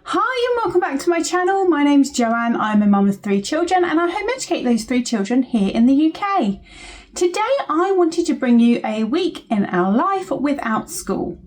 Hi and welcome back to my channel. My name's Joanne. I'm a mum of 3 children and I home educate those 3 children here in the UK. Today I wanted to bring you a week in our life without school.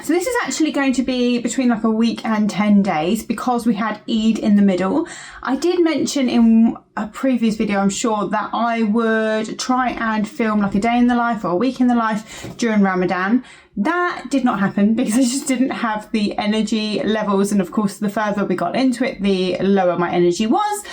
So this is actually going to be between like a week and 10 days because we had Eid in the middle. I did mention in a previous video, I'm sure, that I would try and film like a day in the life or a week in the life during Ramadan. That did not happen because I just didn't have the energy levels, and of course the further we got into it, the lower my energy was.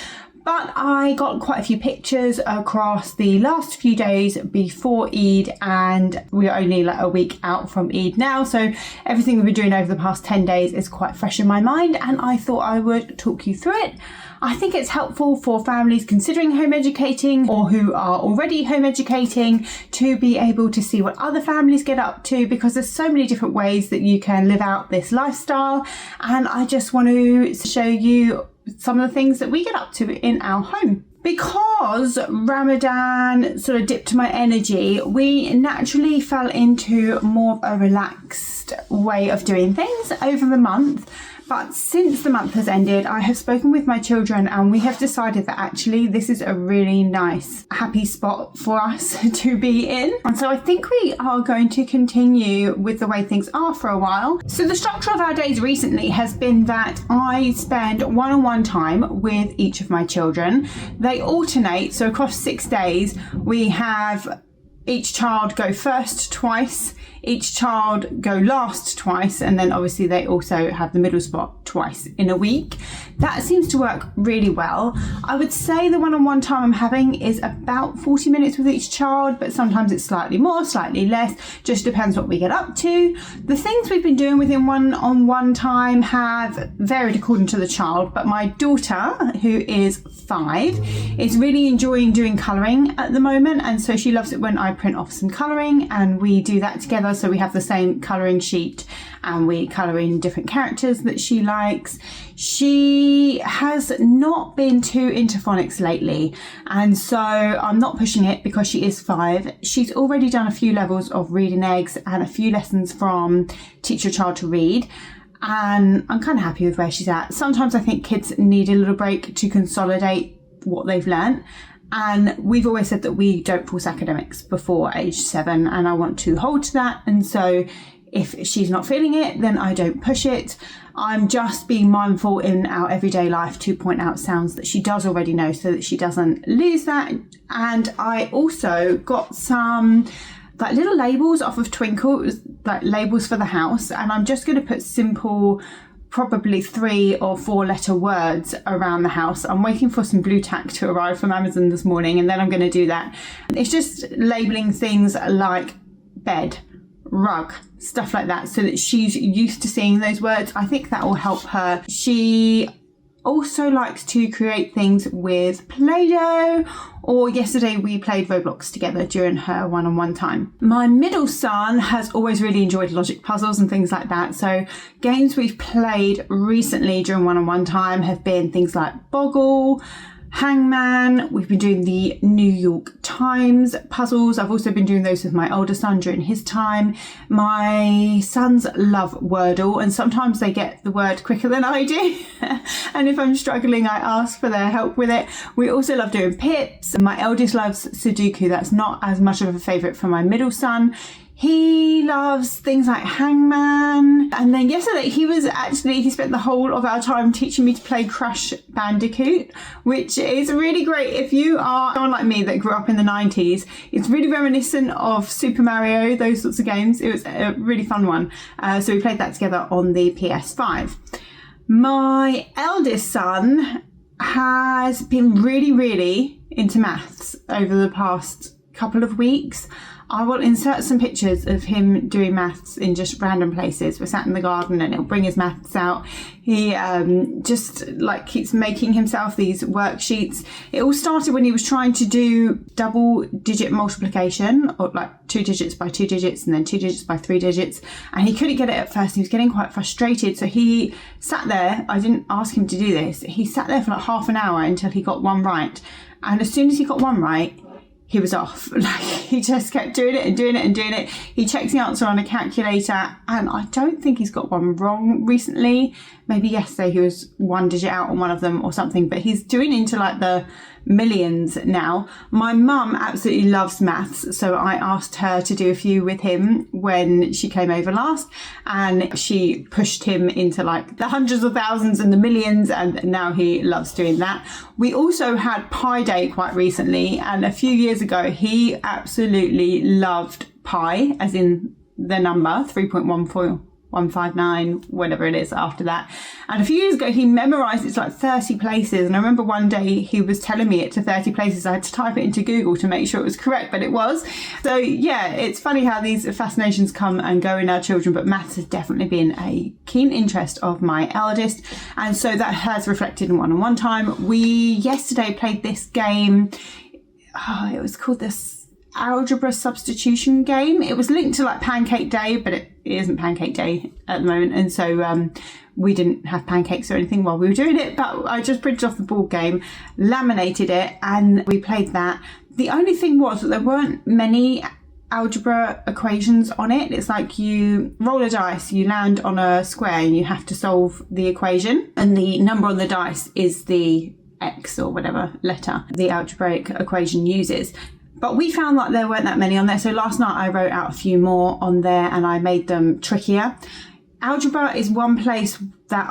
But I got quite a few pictures across the last few days before Eid, and we're only like a week out from Eid now. So everything we've been doing over the past 10 days is quite fresh in my mind, and I thought I would talk you through it. I think it's helpful for families considering home educating or who are already home educating to be able to see what other families get up to, because there's so many different ways that you can live out this lifestyle. And I just want to show you some of the things that we get up to in our home. Because Ramadan sort of dipped my energy, we naturally fell into more of a relaxed way of doing things over the month. But since the month has ended, I have spoken with my children and we have decided that actually this is a really nice, happy spot for us to be in. And so I think we are going to continue with the way things are for a while. So the structure of our days recently has been that I spend one-on-one time with each of my children. They alternate, so across 6 days, we have each child go first twice, each child go last twice, and then obviously they also have the middle spot twice in a week. That seems to work really well. I would say the one-on-one time I'm having is about 40 minutes with each child, but sometimes it's slightly more, slightly less, just depends what we get up to. The things we've been doing within one-on-one time have varied according to the child, but my daughter, who is 5, is really enjoying doing colouring at the moment, and so she loves it when I print off some colouring and we do that together. So we have the same colouring sheet and we colour in different characters that she likes. She has not been too into phonics lately, and so I'm not pushing it because she is 5. She's already done a few levels of reading eggs and a few lessons from Teach Your Child to Read, and I'm kind of happy with where she's at. Sometimes I think kids need a little break to consolidate what they've learnt. And we've always said that we don't force academics before age 7, and I want to hold to that. And so if she's not feeling it, then I don't push it. I'm just being mindful in our everyday life to point out sounds that she does already know so that she doesn't lose that. And I also got some like little labels off of Twinkle, like labels for the house, and I'm just going to put simple, probably 3 or 4 letter words around the house. I'm waiting for some blue tack to arrive from Amazon this morning, and then I'm going to do that. It's just labeling things like bed, rug, stuff like that, so that she's used to seeing those words. I think that will help her. She also likes to create things with Play-Doh, or yesterday we played Roblox together during her one-on-one time. My middle son has always really enjoyed logic puzzles and things like that, so games we've played recently during one-on-one time have been things like Boggle, Hangman. We've been doing the New York Times puzzles. I've also been doing those with my older son during his time. My sons love Wordle, and sometimes they get the word quicker than I do. And if I'm struggling, I ask for their help with it. We also love doing pips. My eldest loves Sudoku. That's not as much of a favourite for my middle son. He loves things like Hangman. And then yesterday he spent the whole of our time teaching me to play Crash Bandicoot, which is really great if you are someone like me that grew up in the 90s. It's really reminiscent of Super Mario, those sorts of games. It was a really fun one. So we played that together on the PS5. My eldest son has been really, really into maths over the past couple of weeks. I will insert some pictures of him doing maths in just random places. We're sat in the garden and he'll bring his maths out. He just like keeps making himself these worksheets. It all started when he was trying to do double digit multiplication, or like 2 digits by 2 digits and then 2 digits by 3 digits. And he couldn't get it at first. He was getting quite frustrated. So he sat there. I didn't ask him to do this. He sat there for like half an hour until he got one right. And as soon as he got one right, he was off. Like, he just kept doing it and doing it and doing it. He checks the answer on a calculator, and I don't think he's got one wrong recently. Maybe yesterday he was one digit out on one of them or something, but he's doing into like the millions now. My mum absolutely loves maths, so I asked her to do a few with him when she came over last, and she pushed him into like the hundreds of thousands and the millions, and now he loves doing that. We also had Pi Day quite recently, and a few years ago he absolutely loved pi, as in the number 3.14159, whatever it is after that. And a few years ago he memorized it to like 30 places, and I remember one day he was telling me it to 30 places. I had to type it into Google to make sure it was correct, but it was. So yeah, it's funny how these fascinations come and go in our children, but maths has definitely been a keen interest of my eldest, and so that has reflected in one-on-one time. We yesterday played this game. It was called this algebra substitution game. It was linked to like Pancake Day, but it isn't Pancake Day at the moment, and so we didn't have pancakes or anything while we were doing it, but I just printed off the board game, laminated it, and we played that. The only thing was that there weren't many algebra equations on it. It's like you roll a dice, you land on a square, and you have to solve the equation, and the number on the dice is the X or whatever letter the algebraic equation uses. But we found that there weren't that many on there, so last night I wrote out a few more on there and I made them trickier. Algebra is one place that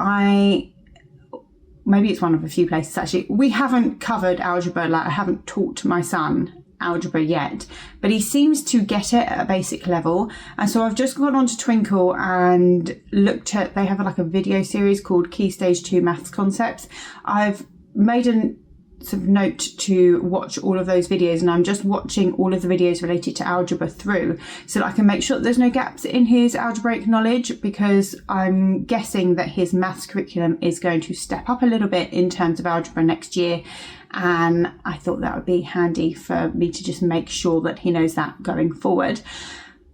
maybe it's one of a few places actually. We haven't covered algebra, like I haven't taught my son algebra yet, but he seems to get it at a basic level. And so I've just gone on to Twinkle and looked at, they have like a video series called Key Stage 2 Maths Concepts. I've made a sort of note to watch all of those videos, and I'm just watching all of the videos related to algebra through so that I can make sure that there's no gaps in his algebraic knowledge, because I'm guessing that his maths curriculum is going to step up a little bit in terms of algebra next year, and I thought that would be handy for me to just make sure that he knows that going forward.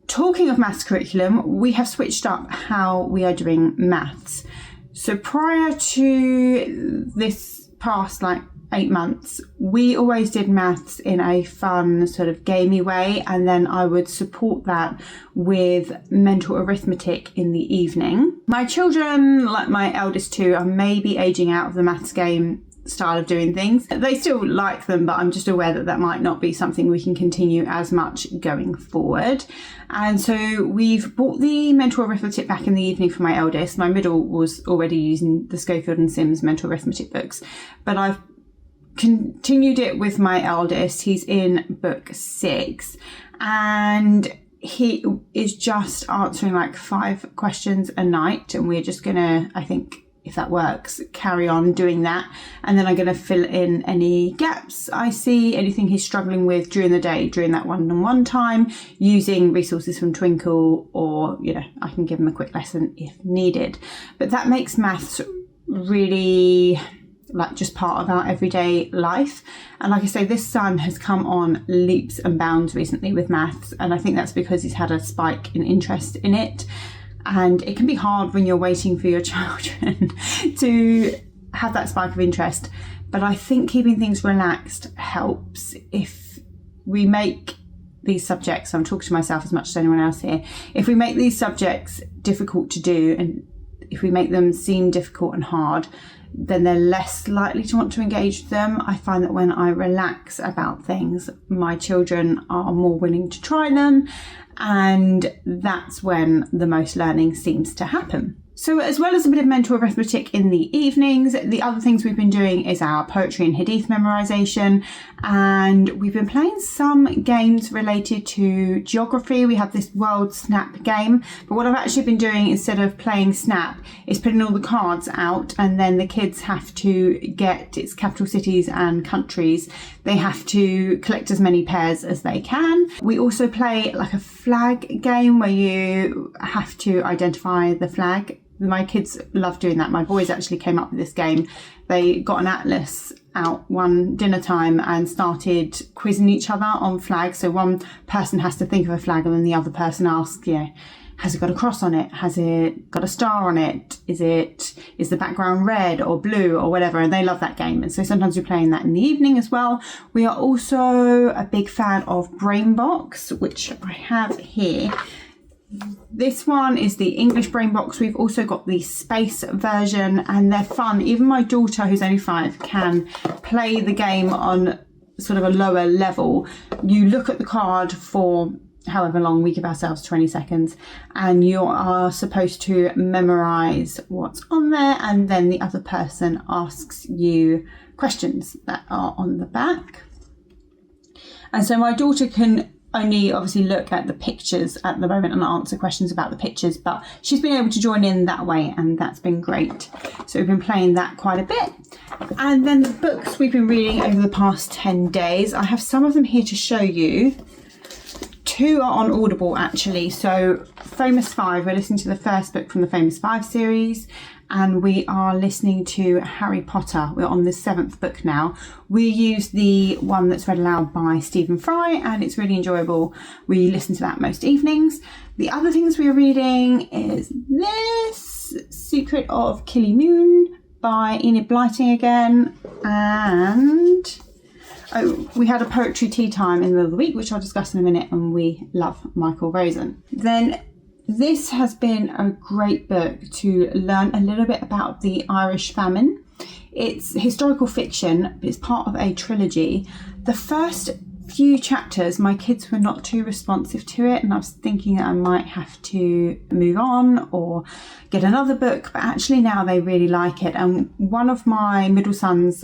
Talking of maths curriculum, we have switched up how we are doing maths. So prior to this past 8 months, we always did maths in a fun sort of gamey way, and then I would support that with mental arithmetic in the evening. My children, like my eldest two, are maybe aging out of the maths game style of doing things. They still like them, but I'm just aware that that might not be something we can continue as much going forward. And so we've brought the mental arithmetic back in the evening for my eldest. My middle was already using the Schofield and Sims mental arithmetic books, but I've continued it with my eldest. He's in book 6 and he is just answering 5 questions a night, and we're just gonna, I think, if that works, carry on doing that, and then I'm going to fill in any gaps I see, anything he's struggling with during the day, during that one-on-one time, using resources from Twinkle, or I can give him a quick lesson if needed. But that makes maths really just part of our everyday life. And like I say, this son has come on leaps and bounds recently with maths, and I think that's because he's had a spike in interest in it. And it can be hard when you're waiting for your children to have that spike of interest. But I think keeping things relaxed helps. If we make these subjects, I'm talking to myself as much as anyone else here, if we make these subjects difficult to do, and if we make them seem difficult and hard, then they're less likely to want to engage with them. I find that when I relax about things, my children are more willing to try them, and that's when the most learning seems to happen. So as well as a bit of mental arithmetic in the evenings, the other things we've been doing is our poetry and hadith memorisation, and we've been playing some games related to geography. We have this World Snap game, but what I've actually been doing instead of playing Snap is putting all the cards out, and then the kids have to get its capital cities and countries. They have to collect as many pairs as they can. We also play a flag game where you have to identify the flag. My kids love doing that. My boys actually came up with this game. They got an atlas out one dinner time and started quizzing each other on flags. So one person has to think of a flag, and then the other person asks, has it got a cross on it? Has it got a star on it? Is the background red or blue or whatever? And they love that game. And so sometimes we're playing that in the evening as well. We are also a big fan of Brainbox, which I have here. This one is the English Brainbox. We've also got the space version, and they're fun. Even my daughter, who's only 5, can play the game on sort of a lower level. You look at the card for however long, we give ourselves 20 seconds, and you are supposed to memorize what's on there, and then the other person asks you questions that are on the back. And so my daughter can only obviously look at the pictures at the moment and answer questions about the pictures, but she's been able to join in that way, and that's been great. So we've been playing that quite a bit. And then the books we've been reading over the past 10 days, I have some of them here to show you. 2 are on Audible actually. So Famous 5, we're listening to the first book from the Famous 5 series, and we are listening to Harry Potter. We're on the 7th book now. We use the one that's read aloud by Stephen Fry, and it's really enjoyable. We listen to that most evenings. The other things we're reading is this, Secret of Killy Moon by Enid Blyton again, and we had a poetry tea time in the middle of the week, which I'll discuss in a minute, and we love Michael Rosen. Then this has been a great book to learn a little bit about the Irish famine. It's historical fiction, but it's part of a trilogy. The first few chapters, my kids were not too responsive to it, and I was thinking that I might have to move on or get another book, but actually now they really like it. And one of my middle sons,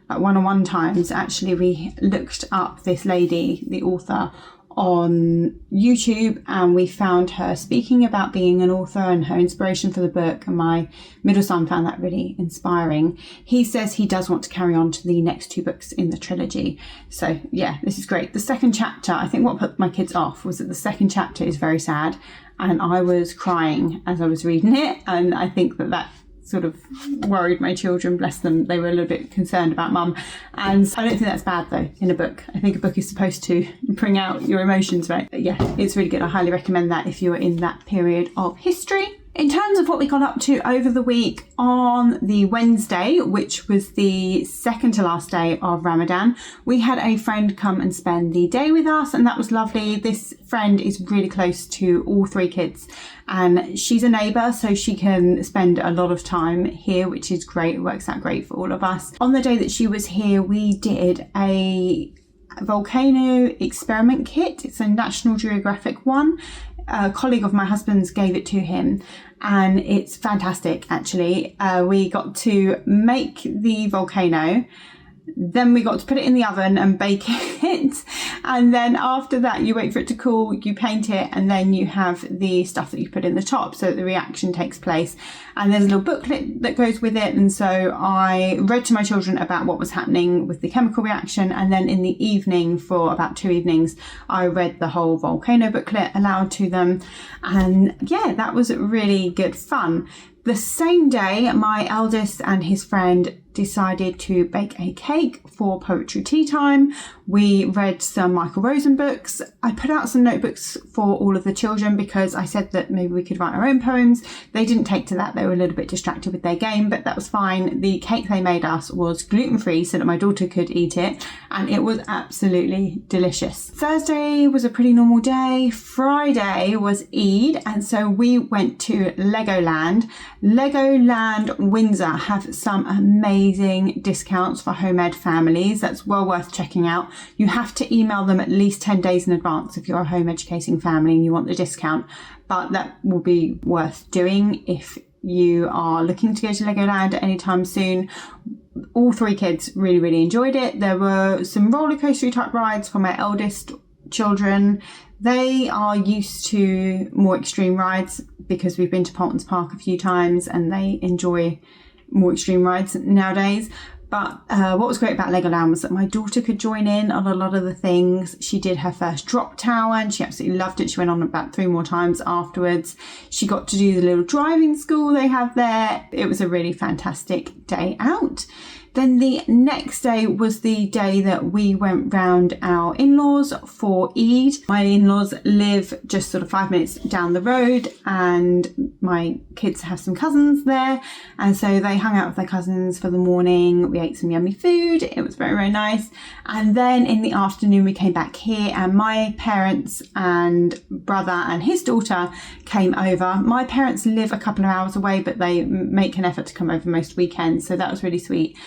at one-on-one times, actually we looked up this lady, the author, on YouTube, and we found her speaking about being an author and her inspiration for the book, and my middle son found that really inspiring. He says he does want to carry on to the next 2 books in the trilogy. So yeah, this is great. The second chapter, I think what put my kids off was that the second chapter is very sad, and I was crying as I was reading it, and I think that sort of worried my children, bless them. They were a little bit concerned about mum, and I don't think that's bad though in a book. I think a book is supposed to bring out your emotions, right? But yeah, it's really good. I highly recommend that if you're in that period of history. In terms of what we got up to over the week, on the Wednesday, which was the second to last day of Ramadan, we had a friend come and spend the day with us, and that was lovely. This friend is really close to all 3 kids, and she's a neighbour, so she can spend a lot of time here, which is great. It works out great for all of us. On the day that she was here, we did a volcano experiment kit. It's a National Geographic one. A colleague of my husband's gave it to him, and it's fantastic actually. We got to make the volcano, then we got to put it in the oven and bake it, and then after that you wait for it to cool, you paint it, and then you have the stuff that you put in the top so that the reaction takes place. And there's a little booklet that goes with it, and so I read to my children about what was happening with the chemical reaction, and then in the evening, for about 2 evenings, I read the whole volcano booklet aloud to them, and yeah, that was really good fun. The same day, my eldest and his friend decided to bake a cake for poetry tea time. We read some Michael Rosen books. I put out some notebooks for all of the children because I said that maybe we could write our own poems. They didn't take to that. They were a little bit distracted with their game, but that was fine. The cake they made us was gluten-free so that my daughter could eat it, and it was absolutely delicious. Thursday was a pretty normal day. Friday was Eid, and so we went to Legoland. Legoland Windsor have some amazing discounts for homemade families. That's well worth checking out. You have to email them at least 10 days in advance if you're a home educating family and you want the discount, but that will be worth doing if you are looking to go to Legoland anytime soon. All 3 kids really enjoyed it. There were some roller coaster type rides for my eldest children. They are used to more extreme rides because we've been to Paultons Park a few times and they enjoy more extreme rides nowadays. But what was great about Legoland was that my daughter could join in on a lot of the things. She did her first drop tower and she absolutely loved it. She went on about 3 more times afterwards. She got to do the little driving school they have there. It was a really fantastic day out. Then the next day was the day that we went round our in-laws for Eid. My in-laws live just sort of 5 minutes down the road, and my kids have some cousins there, and so they hung out with their cousins for the morning. We ate some yummy food. It was very, very nice. And then in the afternoon we came back here, and my parents and brother and his daughter came over. My parents live a couple of hours away, but they make an effort to come over most weekends, so that was really sweet.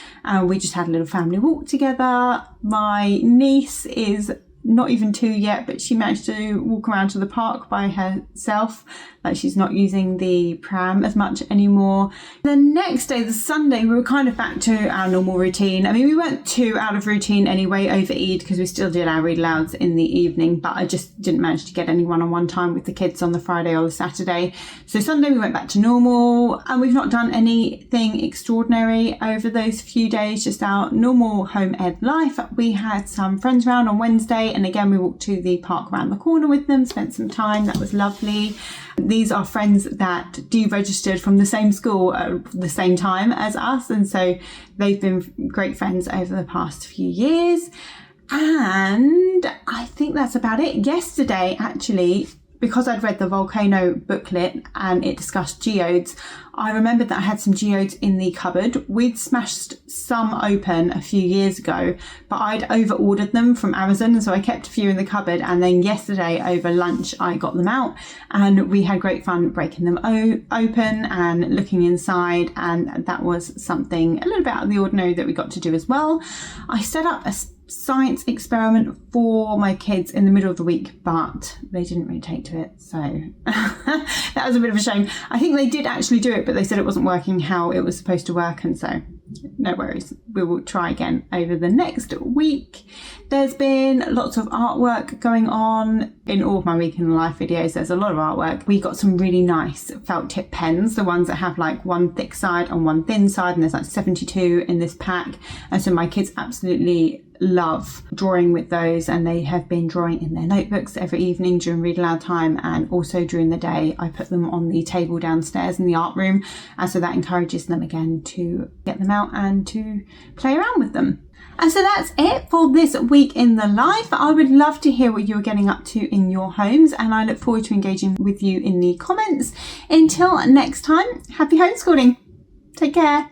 We just had a little family walk together. My niece is not even 2 yet, but she managed to walk around to the park by herself. Like, she's not using the pram as much anymore. The next day, the Sunday, we were kind of back to our normal routine. I mean, we weren't too out of routine anyway over Eid, because we still did our read-alouds in the evening, but I just didn't manage to get any one-on-one time with the kids on the Friday or the Saturday. So Sunday we went back to normal, and we've not done anything extraordinary over those few days, just our normal home ed life. We had some friends round on Wednesday, and again we walked to the park around the corner with them, spent some time. That was lovely. These are friends that deregistered from the same school at the same time as us, and so they've been great friends over the past few years. And I think that's about it. Yesterday, actually, because I'd read the volcano booklet and it discussed geodes, I remembered that I had some geodes in the cupboard. We'd smashed some open a few years ago, but I'd over-ordered them from Amazon, and so I kept a few in the cupboard, and then yesterday over lunch I got them out, and we had great fun breaking them open and looking inside, and that was something a little bit out of the ordinary that we got to do as well. I set up a science experiment for my kids in the middle of the week, but they didn't really take to it, so that was a bit of a shame. I think they did actually do it, but they said it wasn't working how it was supposed to work, and so no worries, we will try again over the next week. There's been lots of artwork going on in all of my week in the life videos. There's a lot of artwork. We got some really nice felt tip pens, the ones that have like one thick side and one thin side, and there's like 72 in this pack, and so my kids absolutely love drawing with those, and they have been drawing in their notebooks every evening during read aloud time, and also during the day I put them on the table downstairs in the art room, and so that encourages them again to get them out and to play around with them. And so that's it for this week in the life. I would love to hear what you're getting up to in your homes, and I look forward to engaging with you in the comments. Until next time, happy homeschooling. Take care.